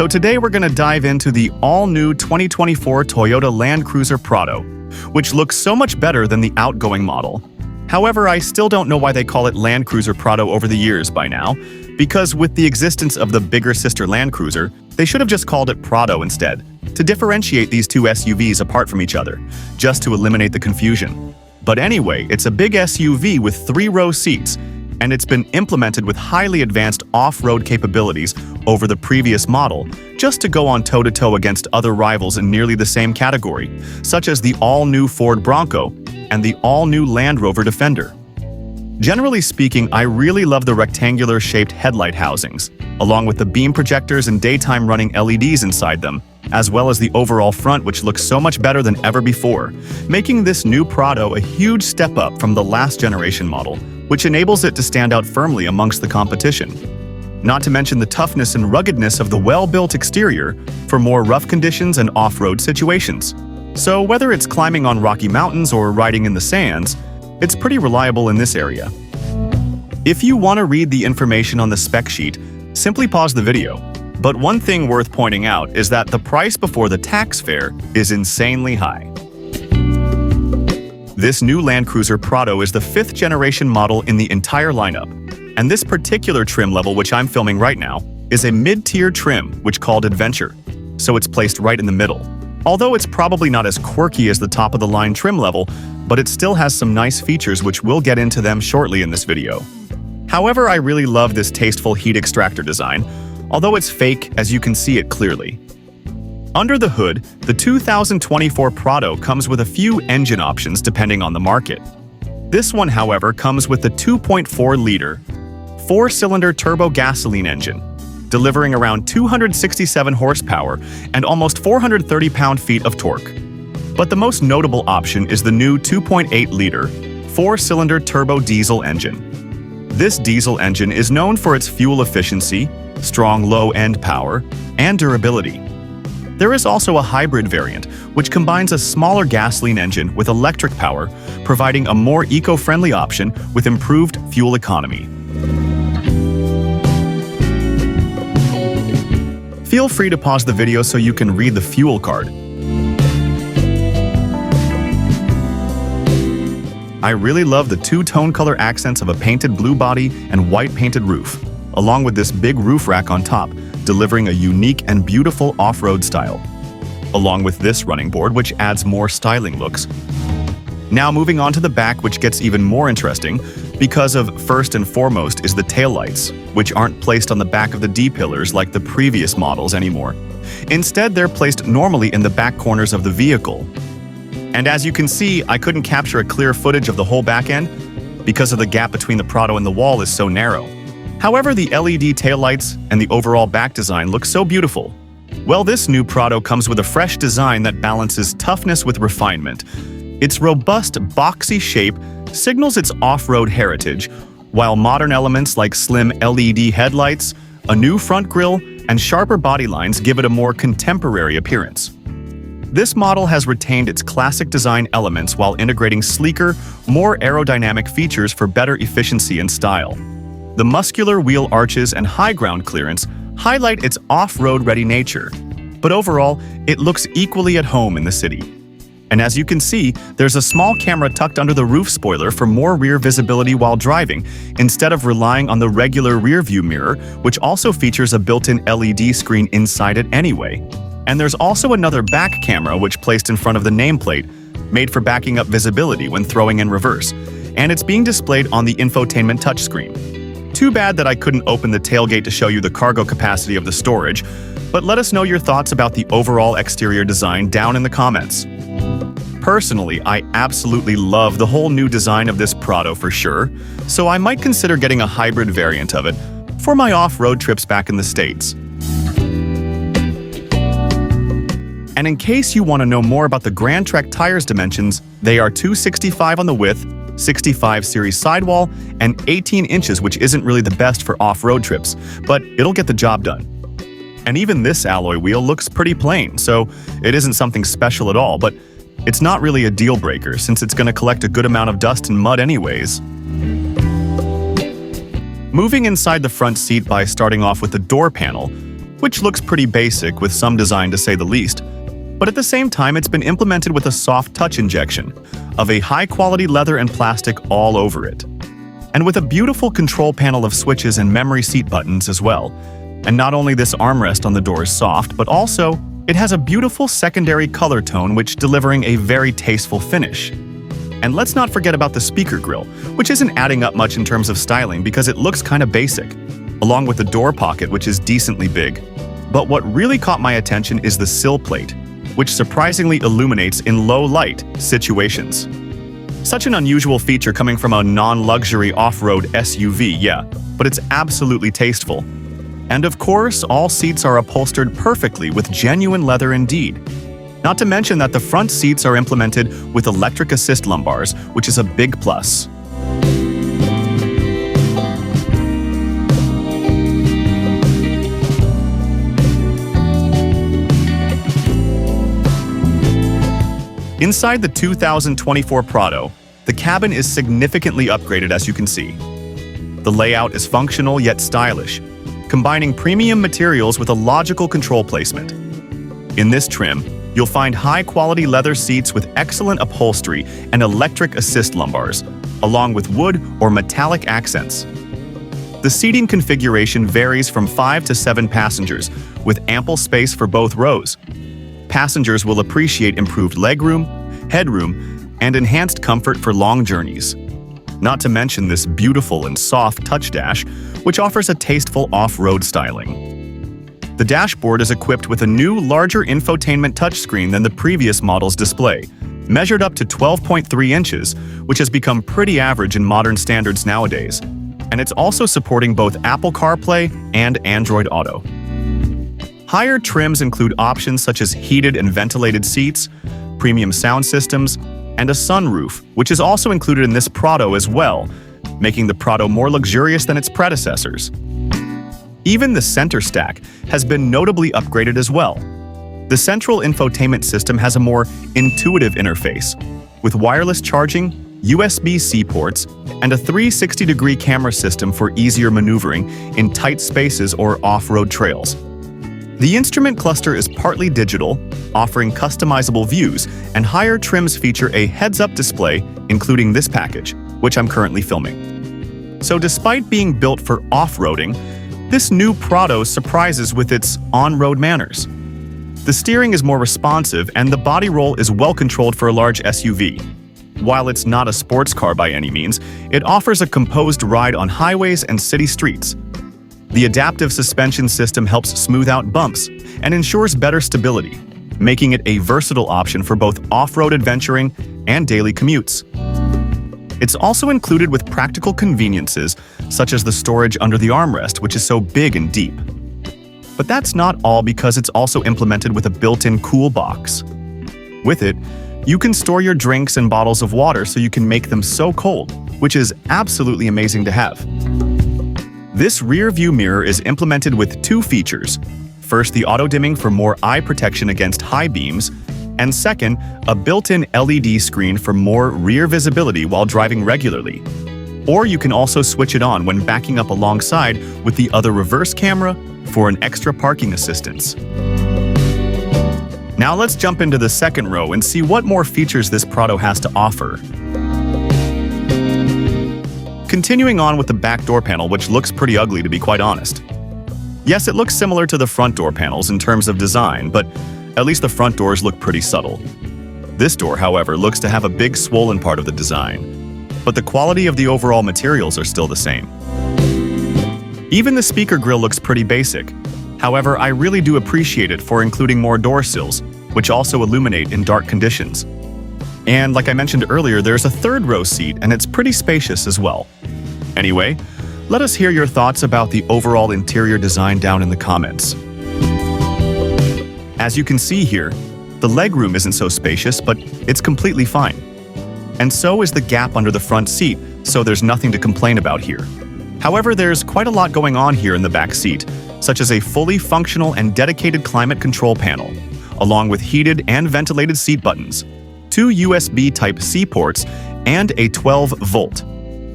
So today we're going to dive into the all-new 2024 Toyota Land Cruiser Prado, which looks so much better than the outgoing model. However, I still don't know why they call it Land Cruiser Prado over the years by now, because with the existence of the bigger sister Land Cruiser, they should have just called it Prado instead, to differentiate these two SUVs apart from each other, just to eliminate the confusion. But anyway, it's a big SUV with 3-row seats, and it's been implemented with highly advanced off-road capabilities over the previous model, just to go on toe-to-toe against other rivals in nearly the same category, such as the all-new Ford Bronco and the all-new Land Rover Defender. Generally speaking, I really love the rectangular-shaped headlight housings, along with the beam projectors and daytime running LEDs inside them, as well as the overall front, which looks so much better than ever before, making this new Prado a huge step up from the last generation model, which enables it to stand out firmly amongst the competition. Not to mention the toughness and ruggedness of the well-built exterior for more rough conditions and off-road situations. So whether it's climbing on rocky mountains or riding in the sands, it's pretty reliable in this area. If you want to read the information on the spec sheet, simply pause the video. But one thing worth pointing out is that the price before the tax fare is insanely high. This new Land Cruiser Prado is the 5th generation model in the entire lineup, and this particular trim level, which I'm filming right now, is a mid-tier trim, which called Adventure, so it's placed right in the middle. Although it's probably not as quirky as the top-of-the-line trim level, but it still has some nice features which we'll get into them shortly in this video. However, I really love this tasteful heat extractor design, although it's fake as you can see it clearly. Under the hood, the 2024 Prado comes with a few engine options depending on the market. This one, however, comes with the 2.4-liter, 4-cylinder turbo gasoline engine, delivering around 267 horsepower and almost 430 pound-feet of torque. But the most notable option is the new 2.8-liter, 4-cylinder turbo diesel engine. This diesel engine is known for its fuel efficiency, strong low-end power, and durability. There is also a hybrid variant, which combines a smaller gasoline engine with electric power, providing a more eco-friendly option with improved fuel economy. Feel free to pause the video so you can read the fuel card. I really love the two-tone color accents of a painted blue body and white painted roof, along with this big roof rack on top, delivering a unique and beautiful off-road style, along with this running board, which adds more styling looks. Now moving on to the back, which gets even more interesting, because of first and foremost is the taillights, which aren't placed on the back of the D-pillars like the previous models anymore. Instead, they're placed normally in the back corners of the vehicle. And as you can see, I couldn't capture a clear footage of the whole back end because of the gap between the Prado and the wall is so narrow. However, the LED taillights and the overall back design look so beautiful. Well, this new Prado comes with a fresh design that balances toughness with refinement. Its robust, boxy shape signals its off-road heritage, while modern elements like slim LED headlights, a new front grille, and sharper body lines give it a more contemporary appearance. This model has retained its classic design elements while integrating sleeker, more aerodynamic features for better efficiency and style. The muscular wheel arches and high ground clearance highlight its off-road ready nature, but overall, it looks equally at home in the city. And as you can see, there's a small camera tucked under the roof spoiler for more rear visibility while driving, instead of relying on the regular rear view mirror, which also features a built-in LED screen inside it anyway. And there's also another back camera which placed in front of the nameplate, made for backing up visibility when throwing in reverse, and it's being displayed on the infotainment touchscreen. Too bad that I couldn't open the tailgate to show you the cargo capacity of the storage, but let us know your thoughts about the overall exterior design down in the comments. Personally, I absolutely love the whole new design of this Prado for sure, so I might consider getting a hybrid variant of it for my off-road trips back in the States. And in case you want to know more about the Grand Trek tires dimensions, they are 265 on the width, 65 series sidewall, and 18 inches, which isn't really the best for off-road trips, but it'll get the job done. And even this alloy wheel looks pretty plain, so it isn't something special at all, but it's not really a deal breaker since it's going to collect a good amount of dust and mud anyways. Moving inside the front seat by starting off with the door panel, which looks pretty basic with some design to say the least. But at the same time, it's been implemented with a soft touch injection of a high-quality leather and plastic all over it. And with a beautiful control panel of switches and memory seat buttons as well. And not only this armrest on the door is soft, but also it has a beautiful secondary color tone which delivering a very tasteful finish. And let's not forget about the speaker grille, which isn't adding up much in terms of styling because it looks kind of basic, along with the door pocket which is decently big. But what really caught my attention is the sill plate, which surprisingly illuminates in low light situations. Such an unusual feature coming from a non-luxury off-road SUV, yeah, but it's absolutely tasteful. And of course, all seats are upholstered perfectly with genuine leather indeed. Not to mention that the front seats are implemented with electric assist lumbars, which is a big plus. Inside the 2024 Prado, the cabin is significantly upgraded as you can see. The layout is functional yet stylish, combining premium materials with a logical control placement. In this trim, you'll find high-quality leather seats with excellent upholstery and electric assist lumbars, along with wood or metallic accents. The seating configuration varies from 5 to 7 passengers, with ample space for both rows. Passengers will appreciate improved legroom, headroom, and enhanced comfort for long journeys. Not to mention this beautiful and soft touch dash, which offers a tasteful off-road styling. The dashboard is equipped with a new, larger infotainment touchscreen than the previous model's display, measured up to 12.3 inches, which has become pretty average in modern standards nowadays. And it's also supporting both Apple CarPlay and Android Auto. Higher trims include options such as heated and ventilated seats, premium sound systems, and a sunroof, which is also included in this Prado as well, making the Prado more luxurious than its predecessors. Even the center stack has been notably upgraded as well. The central infotainment system has a more intuitive interface, with wireless charging, USB-C ports, and a 360-degree camera system for easier maneuvering in tight spaces or off-road trails. The instrument cluster is partly digital, offering customizable views, and higher trims feature a heads-up display, including this package, which I'm currently filming. So despite being built for off-roading, this new Prado surprises with its on-road manners. The steering is more responsive and the body roll is well controlled for a large SUV. While it's not a sports car by any means, it offers a composed ride on highways and city streets. The adaptive suspension system helps smooth out bumps and ensures better stability, making it a versatile option for both off-road adventuring and daily commutes. It's also included with practical conveniences, such as the storage under the armrest, which is so big and deep. But that's not all, because it's also implemented with a built-in cool box. With it, you can store your drinks and bottles of water so you can make them so cold, which is absolutely amazing to have. This rear view mirror is implemented with 2 features. First, the auto-dimming for more eye protection against high beams, and second, a built-in LED screen for more rear visibility while driving regularly. Or you can also switch it on when backing up alongside with the other reverse camera for an extra parking assistance. Now let's jump into the second row and see what more features this Prado has to offer. Continuing on with the back door panel, which looks pretty ugly to be quite honest. Yes, it looks similar to the front door panels in terms of design, but at least the front doors look pretty subtle. This door, however, looks to have a big swollen part of the design, but the quality of the overall materials are still the same. Even the speaker grille looks pretty basic. However, I really do appreciate it for including more door sills, which also illuminate in dark conditions. And like I mentioned earlier, there's a third row seat and it's pretty spacious as well. Anyway, let us hear your thoughts about the overall interior design down in the comments. As you can see here, the legroom isn't so spacious, but it's completely fine. And so is the gap under the front seat, so there's nothing to complain about here. However, there's quite a lot going on here in the back seat, such as a fully functional and dedicated climate control panel, along with heated and ventilated seat buttons, 2 USB Type-C ports, and a 12-volt.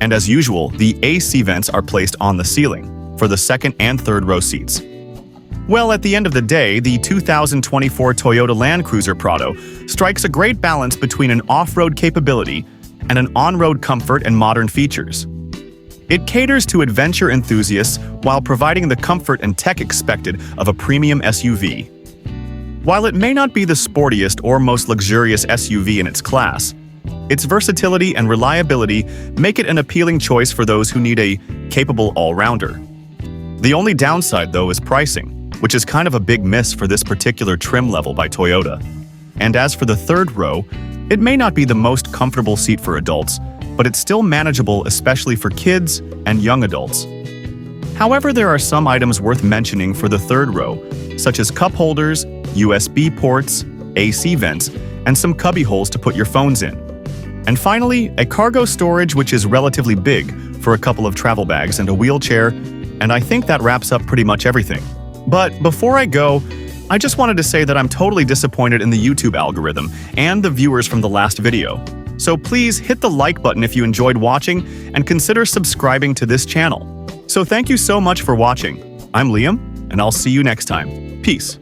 And as usual, the AC vents are placed on the ceiling for the second and third row seats. Well, at the end of the day, the 2024 Toyota Land Cruiser Prado strikes a great balance between an off-road capability and an on-road comfort and modern features. It caters to adventure enthusiasts while providing the comfort and tech expected of a premium SUV. While it may not be the sportiest or most luxurious SUV in its class, its versatility and reliability make it an appealing choice for those who need a capable all-rounder. The only downside, though, is pricing, which is kind of a big miss for this particular trim level by Toyota. And as for the third row, it may not be the most comfortable seat for adults, but it's still manageable, especially for kids and young adults. However, there are some items worth mentioning for the third row, such as cup holders, USB ports, AC vents, and some cubby holes to put your phones in. And finally, a cargo storage which is relatively big for a couple of travel bags and a wheelchair, and I think that wraps up pretty much everything. But before I go, I just wanted to say that I'm totally disappointed in the YouTube algorithm and the viewers from the last video. So please hit the like button if you enjoyed watching and consider subscribing to this channel. So thank you so much for watching. I'm Liam, and I'll see you next time. Peace.